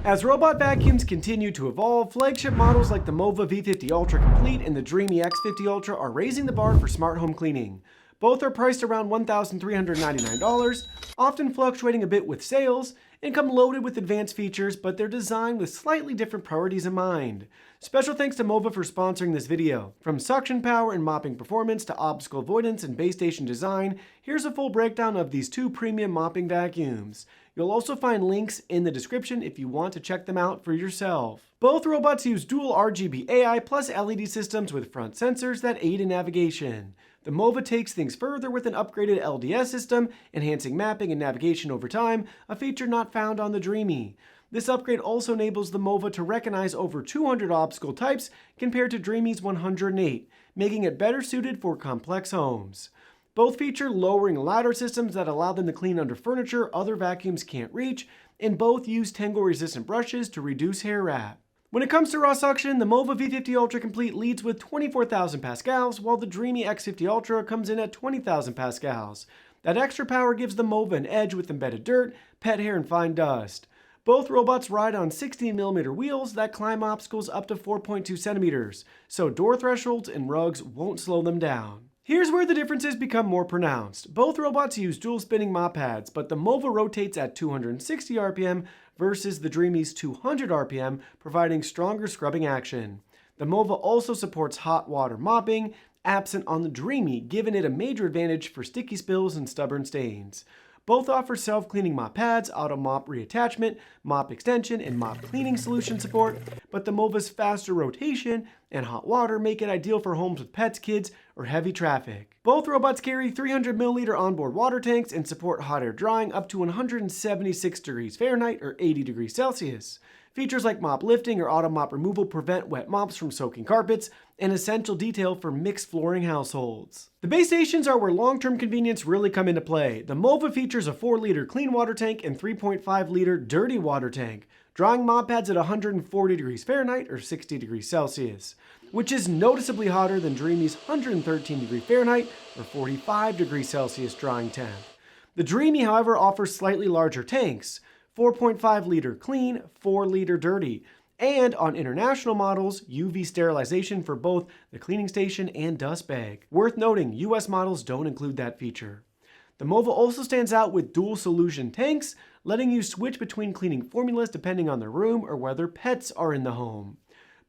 As robot vacuums continue to evolve, flagship models like the Mova V50 Ultra Complete and the Dreame X50 Ultra are raising the bar for smart home cleaning. Both are priced around $1,399, often fluctuating a bit with sales, and come loaded with advanced features, but they're designed with slightly different priorities in mind. Special thanks to Mova for sponsoring this video. From suction power and mopping performance to obstacle avoidance and base station design, here's a full breakdown of these two premium mopping vacuums. You'll also find links in the description if you want to check them out for yourself. Both robots use dual RGB AI plus LED systems with front sensors that aid in navigation. The Mova takes things further with an upgraded LDS system, enhancing mapping and navigation over time, a feature not found on the Dreame. This upgrade also enables the Mova to recognize over 200 obstacle types compared to Dreame's 108, making it better suited for complex homes. Both feature lowering ladder systems that allow them to clean under furniture other vacuums can't reach, and both use tangle-resistant brushes to reduce hair wrap. When it comes to raw suction, the Mova V50 Ultra Complete leads with 24,000 pascals, while the Dreame X50 Ultra comes in at 20,000 pascals. That extra power gives the Mova an edge with embedded dirt, pet hair, and fine dust. Both robots ride on 16mm wheels that climb obstacles up to 4.2 centimeters, so door thresholds and rugs won't slow them down. Here's where the differences become more pronounced. Both robots use dual spinning mop pads, but the Mova rotates at 260 RPM versus the Dreame's 200 RPM, providing stronger scrubbing action. The Mova also supports hot water mopping, absent on the Dreame, giving it a major advantage for sticky spills and stubborn stains. Both offer self-cleaning mop pads, auto mop reattachment, mop extension, and mop cleaning solution support, but the Mova's faster rotation and hot water make it ideal for homes with pets, kids, or heavy traffic. Both robots carry 300ml onboard water tanks and support hot air drying up to 176 degrees Fahrenheit or 80 degrees Celsius. Features like mop lifting or auto mop removal prevent wet mops from soaking carpets, an essential detail for mixed flooring households. The base stations are where long-term convenience really come into play. The Mova features a 4-liter clean water tank and 3.5-liter dirty water tank, drying mop pads at 140 degrees Fahrenheit or 60 degrees Celsius, which is noticeably hotter than Dreame's 113 degrees Fahrenheit or 45 degrees Celsius drying temp. The Dreame, however, offers slightly larger tanks, 4.5-liter clean, 4-liter dirty, and on international models, UV sterilization for both the cleaning station and dust bag. Worth noting, US models don't include that feature. The Mova also stands out with dual solution tanks, letting you switch between cleaning formulas depending on the room or whether pets are in the home.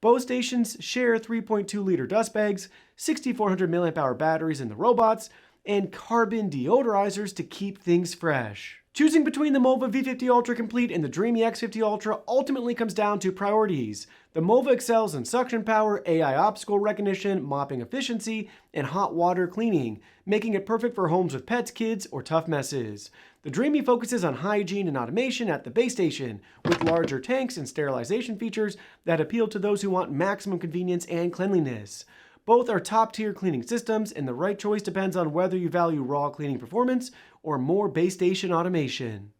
Both stations share 3.2-liter dust bags, 6,400 mAh batteries in the robots, and carbon deodorizers to keep things fresh. Choosing between the Mova V50 Ultra Complete and the Dreame X50 Ultra ultimately comes down to priorities. The Mova excels in suction power, AI obstacle recognition, mopping efficiency, and hot water cleaning, making it perfect for homes with pets, kids, or tough messes. The Dreame focuses on hygiene and automation at the base station, with larger tanks and sterilization features that appeal to those who want maximum convenience and cleanliness. Both are top-tier cleaning systems, and the right choice depends on whether you value raw cleaning performance or more base station automation.